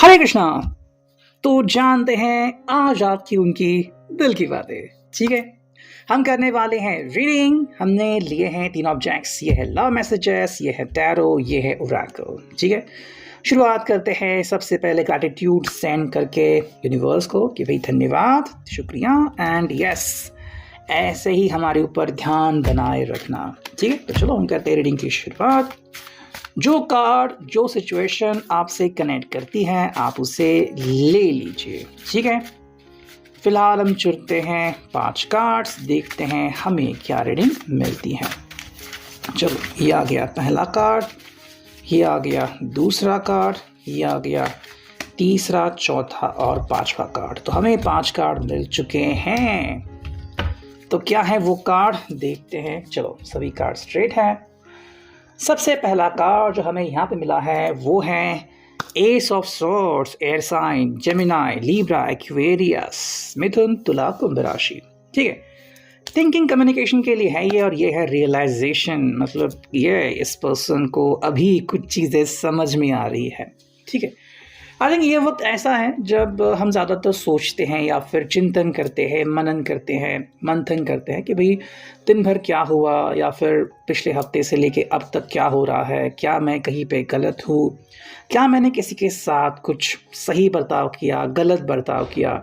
हरे कृष्णा। तो जानते हैं आज आपकी उनकी दिल की बातें। ठीक है, हम करने वाले हैं रीडिंग। हमने लिए हैं 3 ऑब्जेक्ट्स। ये है लव मैसेजेस, ये है टैरो, ये है ओरेकल। ठीक है, शुरुआत करते हैं सबसे पहले ग्रैटिट्यूड सेंड करके यूनिवर्स को कि भाई धन्यवाद, शुक्रिया एंड यस, ऐसे ही हमारे ऊपर ध्यान बनाए रखना। ठीक है, तो चलो हम करते हैं रीडिंग की शुरुआत। जो कार्ड जो सिचुएशन आपसे कनेक्ट करती है आप उसे ले लीजिए। ठीक है, फिलहाल हम चुनते हैं 5 कार्ड्स, देखते हैं हमें क्या रीडिंग मिलती है। चलो, ये आ गया पहला कार्ड, ये आ गया दूसरा कार्ड, ये आ गया तीसरा, चौथा और 5वां कार्ड। तो हमें 5 कार्ड मिल चुके हैं। तो क्या है वो कार्ड, देखते हैं। चलो, सभी कार्ड स्ट्रेट है। सबसे पहला कार्ड जो हमें यहाँ पे मिला है वो है ace of swords, air sign, Gemini, Libra, Aquarius, मिथुन, तुला, कुंभ राशि। ठीक है, थिंकिंग कम्युनिकेशन के लिए है ये, और ये है रियलाइजेशन, मतलब ये इस पर्सन को अभी कुछ चीज़ें समझ में आ रही है। ठीक है, आई थिंक ये वक्त ऐसा है जब हम ज़्यादातर सोचते हैं या फिर चिंतन करते हैं, मनन करते हैं, मंथन करते हैं कि भाई दिन भर क्या हुआ, या फिर पिछले हफ्ते से लेके अब तक क्या हो रहा है, क्या मैं कहीं पे गलत हूँ, क्या मैंने किसी के साथ कुछ सही बर्ताव किया, गलत बर्ताव किया,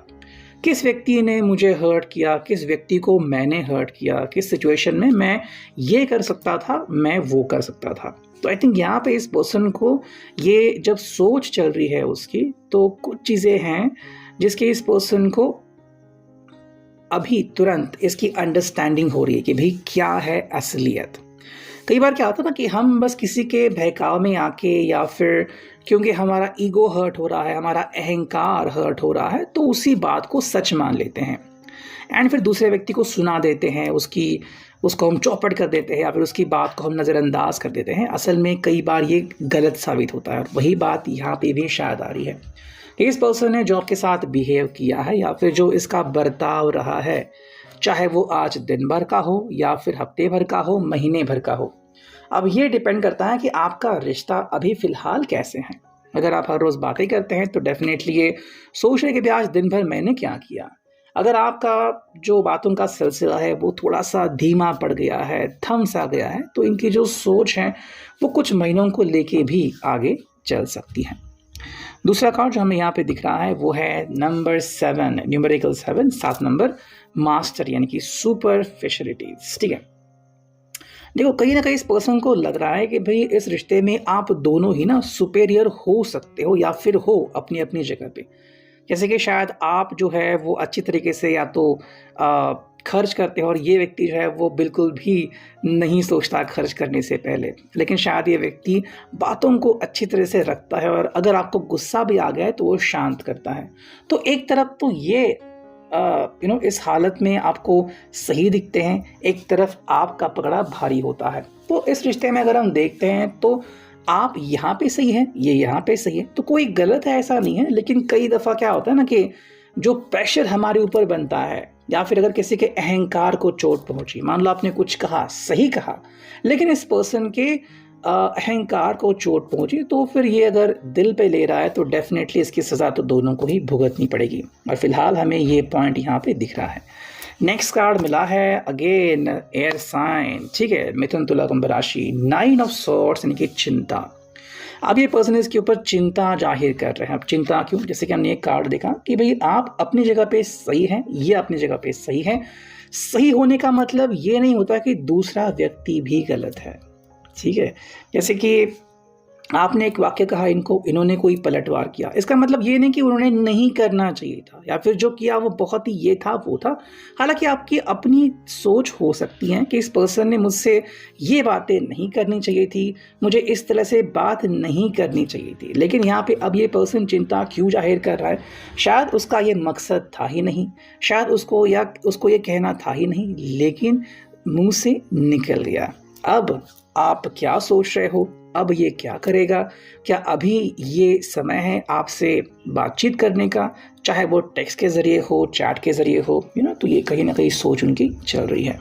किस व्यक्ति ने मुझे हर्ट किया, किस व्यक्ति को मैंने हर्ट किया, किस सिचुएशन में मैं ये कर सकता था, मैं वो कर सकता था। तो आई थिंक यहाँ पे इस पर्सन को ये जब सोच चल रही है उसकी, तो कुछ चीज़ें हैं जिसके इस पर्सन को अभी तुरंत इसकी अंडरस्टैंडिंग हो रही है कि भाई क्या है असलियत। कई बार क्या होता है ना कि हम बस किसी के बहकाव में आके, या फिर क्योंकि हमारा ईगो हर्ट हो रहा है, हमारा अहंकार हर्ट हो रहा है, तो उसी बात को सच मान लेते हैं एंड फिर दूसरे व्यक्ति को सुना देते हैं, उसको हम चौपट कर देते हैं, या फिर उसकी बात को हम नज़रअंदाज कर देते हैं। असल में कई बार ये गलत साबित होता है, और वही बात यहाँ पे भी शायद आ रही है कि इस पर्सन ने जो आपके साथ बिहेव किया है, या फिर जो इसका बर्ताव रहा है, चाहे वो आज दिन भर का हो, या फिर हफ्ते भर का हो, महीने भर का हो, अब ये डिपेंड करता है कि आपका रिश्ता अभी फ़िलहाल कैसे है। अगर आप हर रोज़ बातें करते हैं तो डेफिनेटली ये सोच रहे कि भाई आज दिन भर मैंने क्या किया। अगर आपका जो बातों का सिलसिला है वो थोड़ा सा धीमा पड़ गया है, थम सा गया है, तो इनकी जो सोच है वो कुछ महीनों को लेके भी आगे चल सकती है। दूसरा कार्ड जो हमें यहाँ पे दिख रहा है वो है नंबर 7, न्यूमेरिकल 7, 7 नंबर, मास्टर, यानी कि सुपरफिशियलिटीज। ठीक है, देखो कहीं ना कहीं इस पर्सन को लग रहा है कि भाई इस रिश्ते में आप दोनों ही ना सुपेरियर हो सकते हो, या फिर हो अपनी अपनी जगह पे। जैसे कि शायद आप जो है वो अच्छी तरीके से या तो खर्च करते हो, और ये व्यक्ति जो है वो बिल्कुल भी नहीं सोचता खर्च करने से पहले, लेकिन शायद ये व्यक्ति बातों को अच्छी तरह से रखता है, और अगर आपको गुस्सा भी आ गया तो वो शांत करता है। तो एक तरफ तो ये इस हालत में आपको सही दिखते हैं, एक तरफ आपका पकड़ा भारी होता है। तो इस रिश्ते में अगर हम देखते हैं तो आप यहाँ पे सही हैं, ये यहाँ पे सही है, तो कोई गलत है ऐसा नहीं है। लेकिन कई दफ़ा क्या होता है ना कि जो प्रेशर हमारे ऊपर बनता है, या फिर अगर किसी के अहंकार को चोट पहुंची, मान लो आपने कुछ कहा, सही कहा, लेकिन इस पर्सन के अहंकार को चोट पहुंची, तो फिर ये अगर दिल पे ले रहा है तो डेफिनेटली इसकी सज़ा तो दोनों को ही भुगतनी पड़ेगी। और फिलहाल हमें ये पॉइंट यहाँ पे दिख रहा है। नेक्स्ट कार्ड मिला है अगेन एयर साइन। ठीक है, मिथुन, तुला, कुंभ राशि, 9 ऑफ सॉर्ड्स, यानी कि चिंता। अब ये पर्सन इसके ऊपर चिंता जाहिर कर रहे हैं। अब चिंता क्यों? जैसे कि हमने एक कार्ड देखा कि भाई आप अपनी जगह पे सही हैं, ये अपनी जगह पे सही है। सही होने का मतलब ये नहीं होता कि दूसरा व्यक्ति भी गलत है। ठीक है, जैसे कि आपने एक वाक्य कहा, इन्होंने कोई पलटवार किया, इसका मतलब ये नहीं कि उन्होंने नहीं करना चाहिए था, या फिर जो किया वो बहुत ही ये था वो था। हालांकि आपकी अपनी सोच हो सकती है कि इस पर्सन ने मुझसे ये बातें नहीं करनी चाहिए थी, मुझे इस तरह से बात नहीं करनी चाहिए थी। लेकिन यहाँ पे अब ये पर्सन चिंता क्यों जाहिर कर रहा है? शायद उसका ये मकसद था ही नहीं, शायद उसको ये कहना था ही नहीं, लेकिन मुंह से निकल गया। अब आप क्या सोच रहे हो? अब ये क्या करेगा? क्या अभी ये समय है आपसे बातचीत करने का, चाहे वो टेक्स्ट के ज़रिए हो, चैट के ज़रिए हो, तो ये कहीं ना कहीं सोच उनकी चल रही है।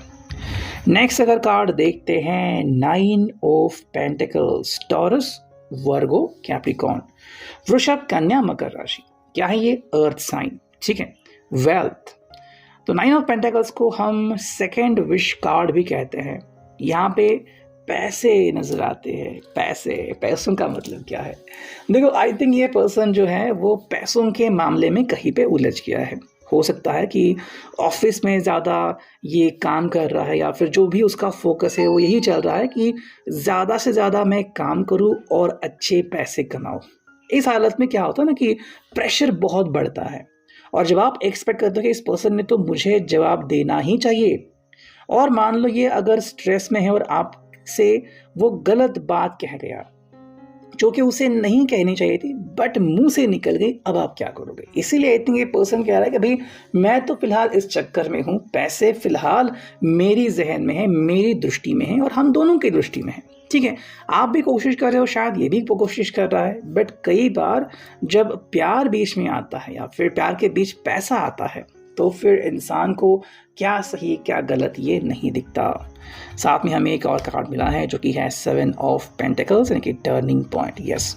नेक्स्ट अगर कार्ड देखते हैं 9 of pentacles, taurus, Virgo Capricorn, वृषभ कन्या मकर राशि, क्या है ये अर्थ साइन, ठीक है। वेल्थ, तो 9 ऑफ पेंटिकल्स को हम सेकेंड विश कार्ड भी कहते हैं। यहाँ पे पैसे नजर आते हैं, पैसों का मतलब क्या है, देखो आई थिंक ये पर्सन जो है वो पैसों के मामले में कहीं पे उलझ गया है। हो सकता है कि ऑफिस में ज़्यादा ये काम कर रहा है या फिर जो भी उसका फोकस है वो यही चल रहा है कि ज़्यादा से ज़्यादा मैं काम करूं और अच्छे पैसे कमाऊं। इस हालत में क्या होता है ना कि प्रेशर बहुत बढ़ता है और जब आप एक्सपेक्ट करते हो कि इस पर्सन ने तो मुझे जवाब देना ही चाहिए, और मान लो ये अगर स्ट्रेस में है और आपसे वो गलत बात कह गया जो कि उसे नहीं कहनी चाहिए थी बट मुंह से निकल गई, अब आप क्या करोगे। इसीलिए आई थिंक ये पर्सन कह रहा है कि भाई मैं तो फिलहाल इस चक्कर में हूँ, पैसे फिलहाल मेरी जहन में है, मेरी दृष्टि में है और हम दोनों की दृष्टि में है, ठीक है। आप भी कोशिश कर रहे हो, शायद ये भी कोशिश कर रहा है, बट कई बार जब प्यार बीच में आता है या फिर प्यार के बीच पैसा आता है तो फिर इंसान को क्या सही क्या गलत ये नहीं दिखता। साथ में हमें एक और कार्ड मिला है जो कि है 7 ऑफ पेंटिकल्स यानी कि टर्निंग पॉइंट। यस,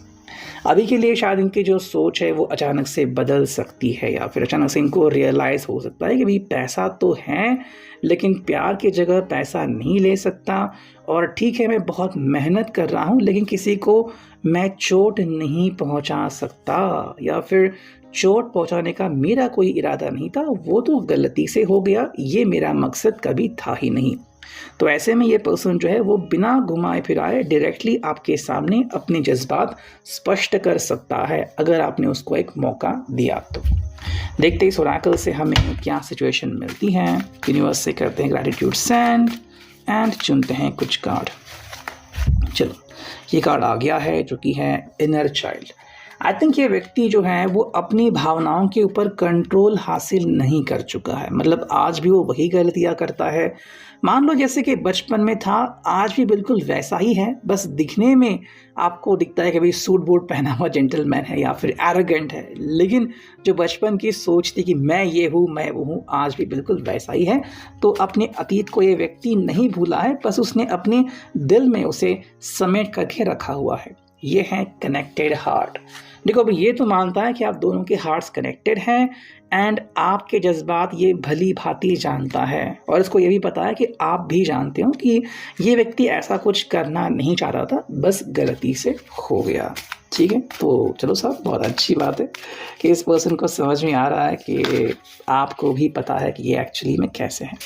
अभी के लिए शायद इनकी जो सोच है वो अचानक से बदल सकती है या फिर अचानक से इनको रियलाइज़ हो सकता है कि भाई पैसा तो है लेकिन प्यार की जगह पैसा नहीं ले सकता, और ठीक है मैं बहुत मेहनत कर रहा हूँ लेकिन किसी को मैं चोट नहीं पहुँचा सकता या फिर चोट पहुंचाने का मेरा कोई इरादा नहीं था, वो तो गलती से हो गया, ये मेरा मकसद कभी था ही नहीं। तो ऐसे में ये पर्सन जो है वो बिना घुमाए फिराए डायरेक्टली आपके सामने अपने जज्बात स्पष्ट कर सकता है अगर आपने उसको एक मौका दिया तो। देखते इस ओरेकल से हमें क्या सिचुएशन मिलती है। यूनिवर्स से करते हैं ग्रैटिट्यूड सेंड एंड चुनते हैं कुछ कार्ड। चलो ये कार्ड आ गया है जो कि है इनर चाइल्ड। आई थिंक ये व्यक्ति जो है वो अपनी भावनाओं के ऊपर कंट्रोल हासिल नहीं कर चुका है, मतलब आज भी वो वही गलतियां करता है। मान लो जैसे कि बचपन में था, आज भी बिल्कुल वैसा ही है, बस दिखने में आपको दिखता है कि भाई सूट बूट पहना हुआ जेंटलमैन है या फिर एरोगेंट है, लेकिन जो बचपन की सोच थी कि मैं ये हूँ मैं वो हूँ, आज भी बिल्कुल वैसा ही है। तो अपने अतीत को ये व्यक्ति नहीं भूला है, बस उसने अपने दिल में उसे समेट करके रखा हुआ है। ये है कनेक्टेड हार्ट। देखो अभी ये तो मानता है कि आप दोनों के हार्ट्स कनेक्टेड हैं एंड आपके जज्बात ये भली भांति जानता है, और इसको ये भी पता है कि आप भी जानते हो कि ये व्यक्ति ऐसा कुछ करना नहीं चाह रहा था, बस गलती से हो गया, ठीक है। तो चलो साहब, बहुत अच्छी बात है कि इस पर्सन को समझ में आ रहा है कि आपको भी पता है कि ये एक्चुअली में कैसे हैं।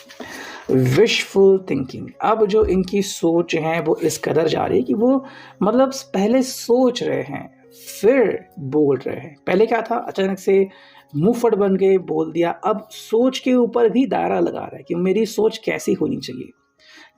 विशफुल थिंकिंग, अब जो इनकी सोच है वो इस कदर जा रही है कि वो मतलब पहले सोच रहे हैं फिर बोल रहे हैं। पहले क्या था, अचानक से मुंहफट बन गए, बोल दिया। अब सोच के ऊपर भी दायरा लगा रहा है कि मेरी सोच कैसी होनी चाहिए,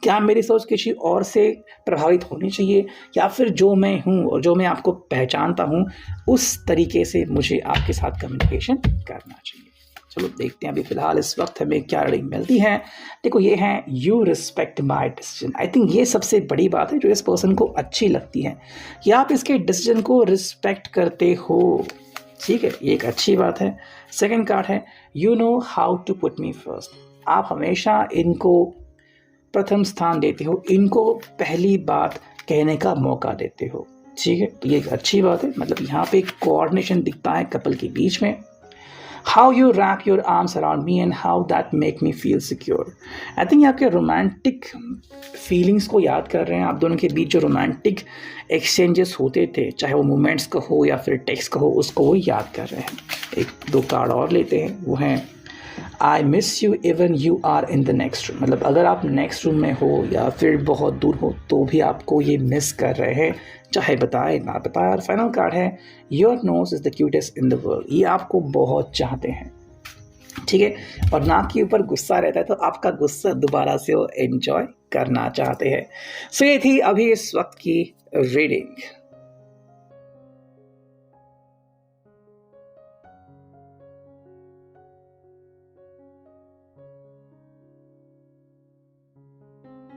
क्या मेरी सोच किसी और से प्रभावित होनी चाहिए या फिर जो मैं हूँ और जो मैं आपको पहचानता हूँ उस तरीके से मुझे आपके साथ कम्युनिकेशन करना चाहिए। चलो देखते हैं अभी फिलहाल इस वक्त हमें क्या रीडिंग मिलती है। देखो ये है you respect my decision. I think ये सबसे बड़ी बात है जो इस पर्सन को अच्छी लगती है कि आप इसके डिसीजन को रिस्पेक्ट करते हो, ठीक है, ये एक अच्छी बात है। सेकंड कार्ड है you know how to put me first. आप हमेशा इनको प्रथम स्थान देते हो, इनको पहली बात कहने का मौका देते हो, ठीक है, तो ये एक अच्छी बात है। मतलब यहाँ पे कोऑर्डिनेशन दिखता है कपल के बीच में। How you wrap your arms around me and how that make me feel secure. I think आपके रोमांटिक फीलिंग्स को याद कर रहे हैं। आप दोनों के बीच जो रोमांटिक एक्सचेंजेस होते थे, चाहे वो मोमेंट्स का हो या फिर टेक्स्ट का हो, उसको वो याद कर रहे हैं। एक दो कार्ड और लेते हैं, वो हैं I miss you even you are in the next room. मतलब अगर आप नेक्स्ट रूम में हो या फिर बहुत दूर हो तो भी आपको ये मिस कर रहे हैं, चाहे बताए ना बताए। और फाइनल कार्ड है your nose is the cutest in the world. ये आपको बहुत चाहते हैं, ठीक है, और नाक के ऊपर गुस्सा रहता है तो आपका गुस्सा दोबारा से वो एंजॉय करना चाहते हैं। सो ये थी अभी इस वक्त की रीडिंग।